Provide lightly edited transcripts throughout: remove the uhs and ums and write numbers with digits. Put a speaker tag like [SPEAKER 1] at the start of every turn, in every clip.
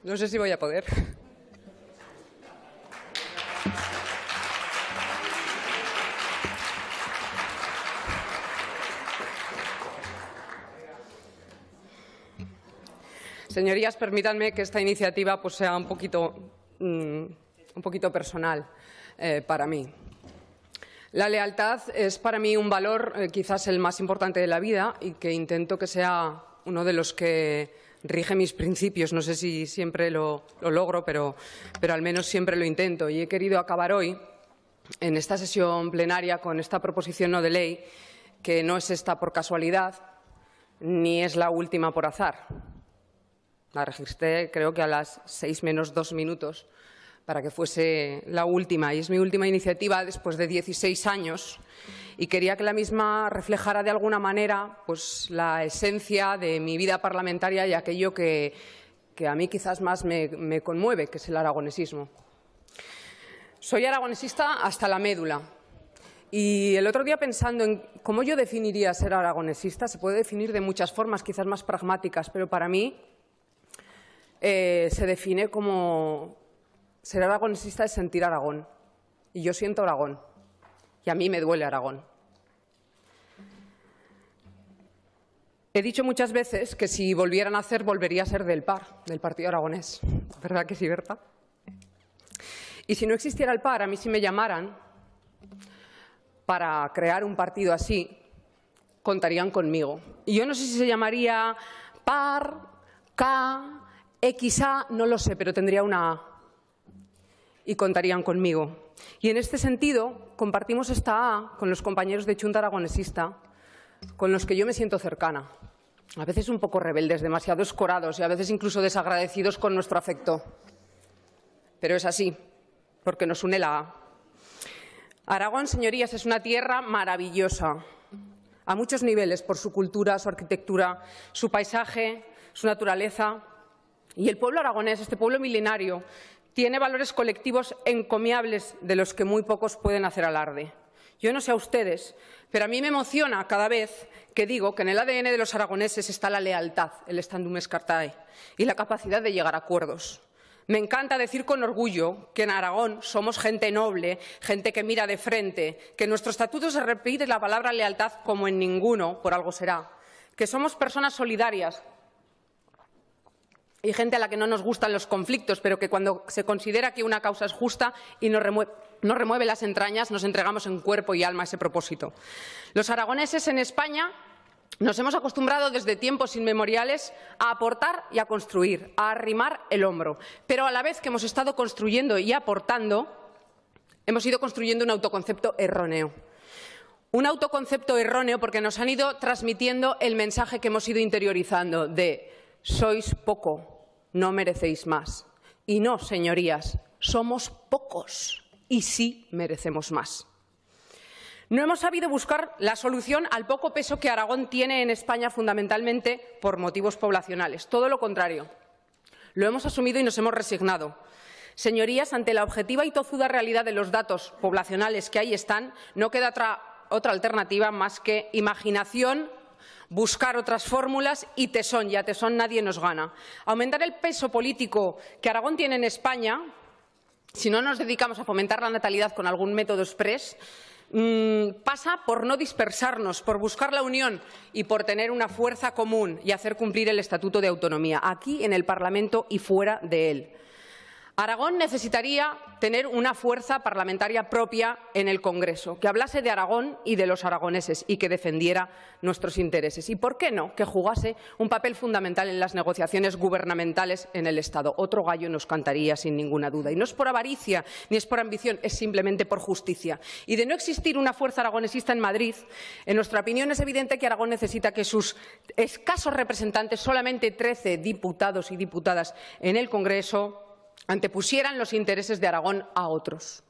[SPEAKER 1] No sé si voy a poder. Señorías, permítanme que esta iniciativa sea un poquito personal para mí. La lealtad es para mí un valor quizás el más importante de la vida y que intento que sea uno de los que rige mis principios. No sé si siempre lo logro, pero al menos siempre lo intento. Y he querido acabar hoy, en esta sesión plenaria, con esta proposición no de ley, que no es esta por casualidad, ni es la última por azar. La registré, creo que a las 6 menos 2 minutos, para que fuese la última. Y es mi última iniciativa después de 16 años. Y quería que la misma reflejara de alguna manera la esencia de mi vida parlamentaria y aquello que a mí quizás más me conmueve, que es el aragonesismo. Soy aragonesista hasta la médula. Y el otro día, pensando en cómo yo definiría ser aragonesista, se puede definir de muchas formas, quizás más pragmáticas, pero para mí se define como ser aragonesista es sentir Aragón. Y yo siento Aragón. Y a mí me duele Aragón. He dicho muchas veces que si volvieran a hacer, volvería a ser del PAR, del Partido Aragonés. ¿Verdad que sí, Berta? Y si no existiera el PAR, a mí si me llamaran para crear un partido así, contarían conmigo. Y yo no sé si se llamaría PAR, K, XA, no lo sé, pero tendría una A. Y contarían conmigo. Y en este sentido, compartimos esta A con los compañeros de Chunta Aragonesista, con los que yo me siento cercana. A veces un poco rebeldes, demasiado escorados y a veces incluso desagradecidos con nuestro afecto. Pero es así, porque nos une la A. Aragón, señorías, es una tierra maravillosa, a muchos niveles, por su cultura, su arquitectura, su paisaje, su naturaleza. Y el pueblo aragonés, este pueblo milenario, tiene valores colectivos encomiables de los que muy pocos pueden hacer alarde. Yo no sé a ustedes, pero a mí me emociona cada vez que digo que en el ADN de los aragoneses está la lealtad, el standum escartae, y la capacidad de llegar a acuerdos. Me encanta decir con orgullo que en Aragón somos gente noble, gente que mira de frente, que en nuestro estatuto se repite la palabra lealtad como en ninguno, por algo será, que somos personas solidarias y gente a la que no nos gustan los conflictos, pero que cuando se considera que una causa es justa y nos remueve las entrañas, nos entregamos en cuerpo y alma a ese propósito. Los aragoneses en España nos hemos acostumbrado desde tiempos inmemoriales a aportar y a construir, a arrimar el hombro. Pero a la vez que hemos estado construyendo y aportando, hemos ido construyendo un autoconcepto erróneo. Un autoconcepto erróneo porque nos han ido transmitiendo el mensaje que hemos ido interiorizando de sois poco, no merecéis más. Y no, señorías, somos pocos y sí merecemos más. No hemos sabido buscar la solución al poco peso que Aragón tiene en España fundamentalmente por motivos poblacionales. Todo lo contrario. Lo hemos asumido y nos hemos resignado. Señorías, ante la objetiva y tozuda realidad de los datos poblacionales que ahí están, no queda otra alternativa más que imaginación, buscar otras fórmulas y tesón, y a tesón nadie nos gana. Aumentar el peso político que Aragón tiene en España, si no nos dedicamos a fomentar la natalidad con algún método exprés, pasa por no dispersarnos, por buscar la unión y por tener una fuerza común y hacer cumplir el Estatuto de Autonomía, aquí en el Parlamento y fuera de él. Aragón necesitaría tener una fuerza parlamentaria propia en el Congreso, que hablase de Aragón y de los aragoneses y que defendiera nuestros intereses. Y, ¿por qué no?, que jugase un papel fundamental en las negociaciones gubernamentales en el Estado. Otro gallo nos cantaría sin ninguna duda. Y no es por avaricia ni es por ambición, es simplemente por justicia. Y de no existir una fuerza aragonesista en Madrid, en nuestra opinión es evidente que Aragón necesita que sus escasos representantes, solamente 13 diputados y diputadas en el Congreso, antepusieran los intereses de Aragón a otros.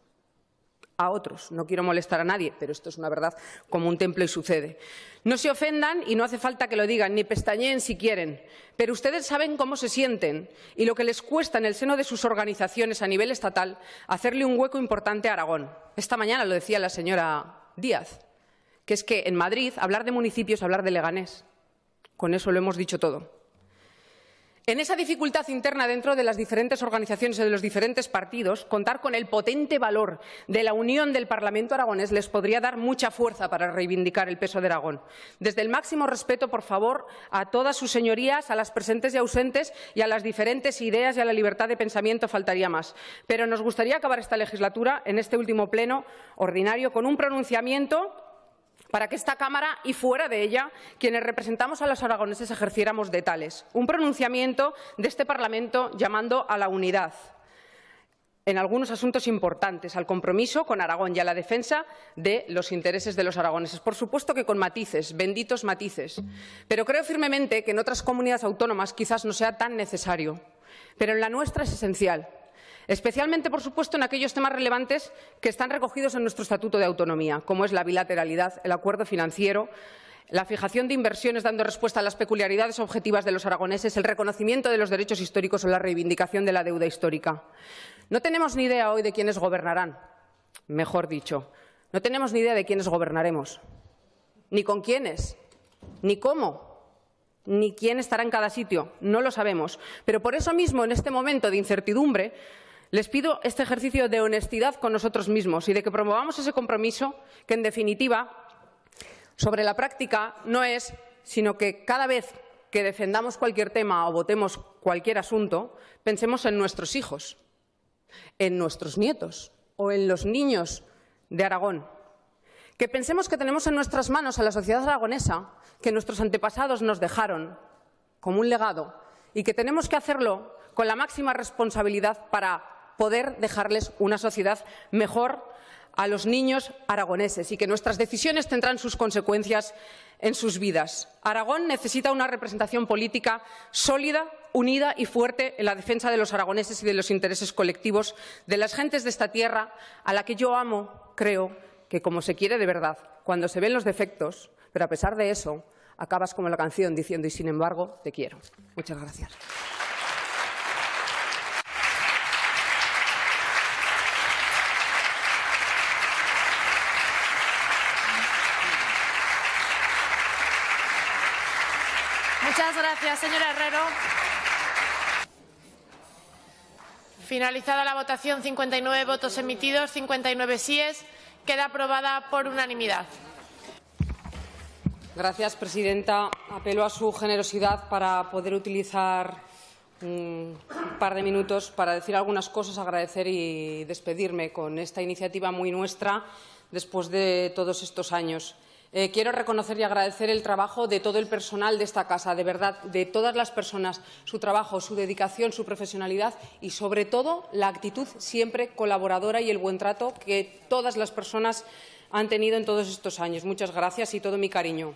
[SPEAKER 1] A otros. No quiero molestar a nadie, pero esto es una verdad como un templo y sucede. No se ofendan y no hace falta que lo digan, ni pestañeen si quieren, pero ustedes saben cómo se sienten y lo que les cuesta en el seno de sus organizaciones a nivel estatal hacerle un hueco importante a Aragón. Esta mañana lo decía la señora Díaz, que es que en Madrid hablar de municipios es hablar de Leganés. Con eso lo hemos dicho todo. En esa dificultad interna dentro de las diferentes organizaciones y de los diferentes partidos, contar con el potente valor de la unión del Parlamento aragonés les podría dar mucha fuerza para reivindicar el peso de Aragón. Desde el máximo respeto, por favor, a todas sus señorías, a las presentes y ausentes y a las diferentes ideas y a la libertad de pensamiento, faltaría más. Pero nos gustaría acabar esta legislatura, en este último pleno ordinario, con un pronunciamiento para que esta Cámara y fuera de ella, quienes representamos a los aragoneses, ejerciéramos de tales. Un pronunciamiento de este Parlamento llamando a la unidad en algunos asuntos importantes, al compromiso con Aragón y a la defensa de los intereses de los aragoneses. Por supuesto que con matices, benditos matices, pero creo firmemente que en otras comunidades autónomas quizás no sea tan necesario, pero en la nuestra es esencial. Especialmente, por supuesto, en aquellos temas relevantes que están recogidos en nuestro Estatuto de Autonomía, como es la bilateralidad, el acuerdo financiero, la fijación de inversiones dando respuesta a las peculiaridades objetivas de los aragoneses, el reconocimiento de los derechos históricos o la reivindicación de la deuda histórica. No tenemos ni idea hoy de quiénes gobernarán, mejor dicho, no tenemos ni idea de quiénes gobernaremos, ni con quiénes, ni cómo, ni quién estará en cada sitio, no lo sabemos. Pero por eso mismo, en este momento de incertidumbre, les pido este ejercicio de honestidad con nosotros mismos y de que promovamos ese compromiso que, en definitiva, sobre la práctica no es sino que cada vez que defendamos cualquier tema o votemos cualquier asunto, pensemos en nuestros hijos, en nuestros nietos o en los niños de Aragón. Que pensemos que tenemos en nuestras manos a la sociedad aragonesa que nuestros antepasados nos dejaron como un legado y que tenemos que hacerlo con la máxima responsabilidad para poder dejarles una sociedad mejor a los niños aragoneses y que nuestras decisiones tendrán sus consecuencias en sus vidas. Aragón necesita una representación política sólida, unida y fuerte en la defensa de los aragoneses y de los intereses colectivos de las gentes de esta tierra, a la que yo amo, creo que como se quiere de verdad, cuando se ven los defectos, pero a pesar de eso, acabas como la canción diciendo y sin embargo te quiero. Muchas gracias.
[SPEAKER 2] Muchas gracias, señora Herrero. Finalizada la votación, 59 votos emitidos, 59 síes. Queda aprobada por unanimidad.
[SPEAKER 1] Gracias, presidenta. Apelo a su generosidad para poder utilizar un par de minutos para decir algunas cosas, agradecer y despedirme con esta iniciativa muy nuestra después de todos estos años. Quiero reconocer y agradecer el trabajo de todo el personal de esta casa, de verdad, de todas las personas, su trabajo, su dedicación, su profesionalidad y, sobre todo, la actitud siempre colaboradora y el buen trato que todas las personas han tenido en todos estos años. Muchas gracias y todo mi cariño.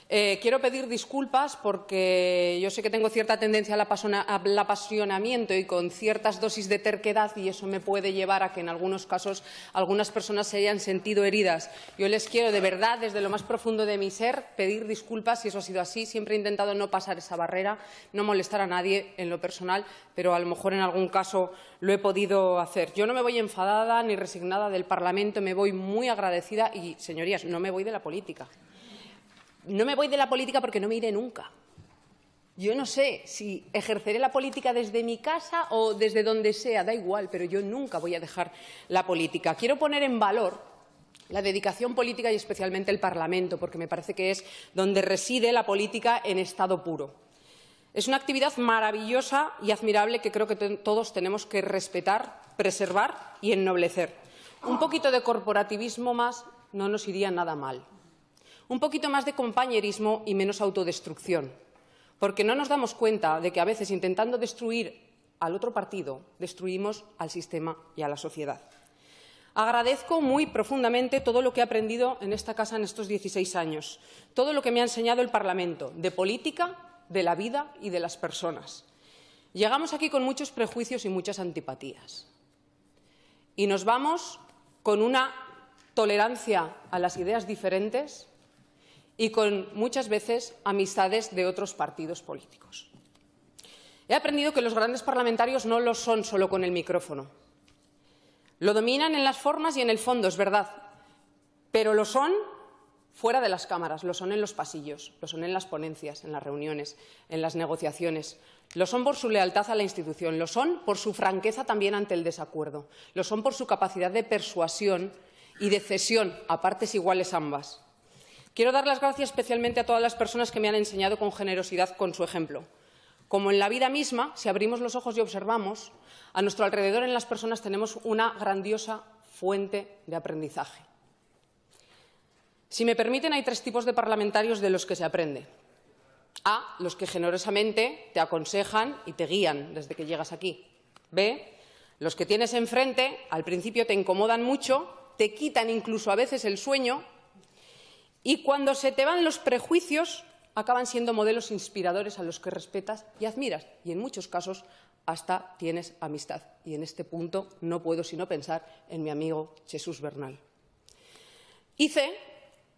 [SPEAKER 1] Quiero pedir disculpas porque yo sé que tengo cierta tendencia al apasionamiento y con ciertas dosis de terquedad y eso me puede llevar a que en algunos casos algunas personas se hayan sentido heridas. Yo les quiero de verdad, desde lo más profundo de mi ser, pedir disculpas si eso ha sido así. Siempre he intentado no pasar esa barrera, no molestar a nadie en lo personal, pero a lo mejor en algún caso lo he podido hacer. Yo no me voy enfadada ni resignada del Parlamento, me voy muy agradecida y, señorías, no me voy de la política. No me voy de la política porque no me iré nunca. Yo no sé si ejerceré la política desde mi casa o desde donde sea, da igual, pero yo nunca voy a dejar la política. Quiero poner en valor la dedicación política y especialmente el Parlamento, porque me parece que es donde reside la política en estado puro. Es una actividad maravillosa y admirable que creo que todos tenemos que respetar, preservar y ennoblecer. Un poquito de corporativismo más no nos iría nada mal. Un poquito más de compañerismo y menos autodestrucción, porque no nos damos cuenta de que a veces, intentando destruir al otro partido, destruimos al sistema y a la sociedad. Agradezco muy profundamente todo lo que he aprendido en esta casa en estos 16 años, todo lo que me ha enseñado el Parlamento, de política, de la vida y de las personas. Llegamos aquí con muchos prejuicios y muchas antipatías. Y nos vamos con una tolerancia a las ideas diferentes y con, muchas veces, amistades de otros partidos políticos. He aprendido que los grandes parlamentarios no lo son solo con el micrófono. Lo dominan en las formas y en el fondo, es verdad, pero lo son fuera de las cámaras, lo son en los pasillos, lo son en las ponencias, en las reuniones, en las negociaciones, Lo son por su lealtad a la institución, lo son por su franqueza también ante el desacuerdo, lo son por su capacidad de persuasión y de cesión a partes iguales ambas. Quiero dar las gracias especialmente a todas las personas que me han enseñado con generosidad con su ejemplo. Como en la vida misma, si abrimos los ojos y observamos, a nuestro alrededor en las personas tenemos una grandiosa fuente de aprendizaje. Si me permiten, hay 3 tipos de parlamentarios de los que se aprende. A, los que generosamente te aconsejan y te guían desde que llegas aquí. B, los que tienes enfrente, al principio te incomodan mucho, te quitan incluso a veces el sueño y cuando se te van los prejuicios acaban siendo modelos inspiradores a los que respetas y admiras y en muchos casos hasta tienes amistad. Y en este punto no puedo sino pensar en mi amigo Jesús Bernal. Y C,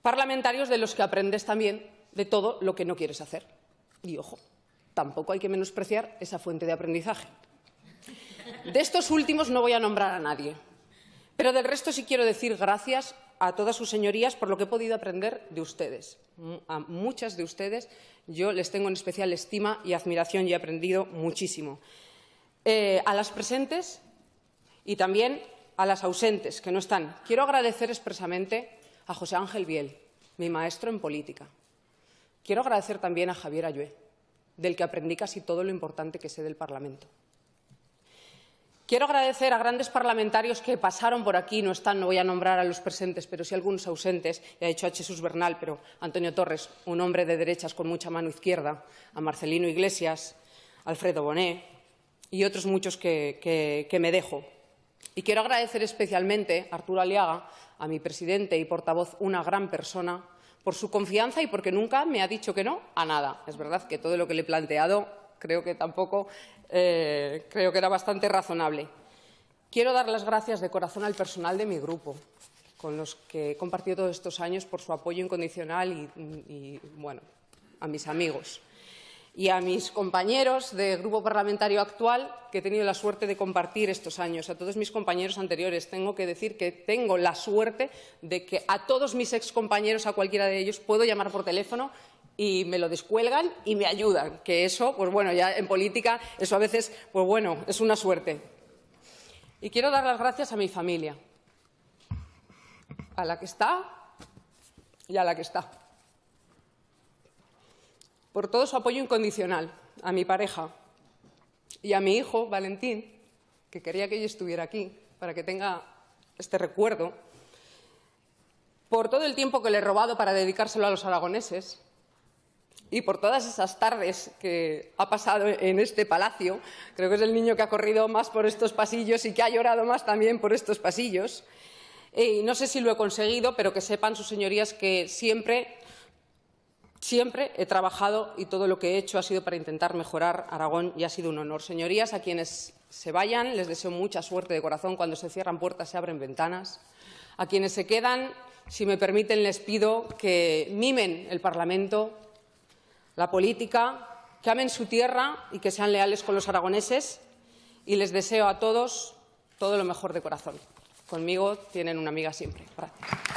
[SPEAKER 1] parlamentarios de los que aprendes también de todo lo que no quieres hacer. Y, ojo, tampoco hay que menospreciar esa fuente de aprendizaje. De estos últimos no voy a nombrar a nadie, pero del resto sí quiero decir gracias a todas sus señorías por lo que he podido aprender de ustedes. A muchas de ustedes yo les tengo en especial estima y admiración y he aprendido muchísimo. A las presentes y también a las ausentes, que no están. Quiero agradecer expresamente a José Ángel Biel, mi maestro en política. Quiero agradecer también a Javier Ayué, del que aprendí casi todo lo importante que sé del Parlamento. Quiero agradecer a grandes parlamentarios que pasaron por aquí, no están, no voy a nombrar a los presentes, pero sí a algunos ausentes, ya he dicho a Jesús Bernal, pero Antonio Torres, un hombre de derechas con mucha mano izquierda, a Marcelino Iglesias, Alfredo Bonet y otros muchos que me dejo. Y quiero agradecer especialmente a Arturo Aliaga, a mi presidente y portavoz, una gran persona, por su confianza y porque nunca me ha dicho que no a nada. Es verdad que todo lo que le he planteado creo que tampoco creo que era bastante razonable. Quiero dar las gracias de corazón al personal de mi grupo, con los que he compartido todos estos años por su apoyo incondicional y bueno, a mis amigos. Y a mis compañeros del grupo parlamentario actual, que he tenido la suerte de compartir estos años, a todos mis compañeros anteriores. Tengo que decir que tengo la suerte de que a todos mis excompañeros, a cualquiera de ellos, puedo llamar por teléfono y me lo descuelgan y me ayudan. Que eso, pues bueno, ya en política, eso a veces, pues bueno, es una suerte. Y quiero dar las gracias a mi familia, a la que está y a la que está, por todo su apoyo incondicional, a mi pareja y a mi hijo, Valentín, que quería que yo estuviera aquí para que tenga este recuerdo, por todo el tiempo que le he robado para dedicárselo a los aragoneses y por todas esas tardes que ha pasado en este palacio. Creo que es el niño que ha corrido más por estos pasillos y que ha llorado más también por estos pasillos. Y no sé si lo he conseguido, pero que sepan sus señorías que siempre he trabajado y todo lo que he hecho ha sido para intentar mejorar Aragón y ha sido un honor. Señorías, a quienes se vayan les deseo mucha suerte de corazón. Cuando se cierran puertas se abren ventanas. A quienes se quedan, si me permiten, les pido que mimen el Parlamento, la política, que amen su tierra y que sean leales con los aragoneses. Y les deseo a todos todo lo mejor de corazón. Conmigo tienen una amiga siempre. Gracias.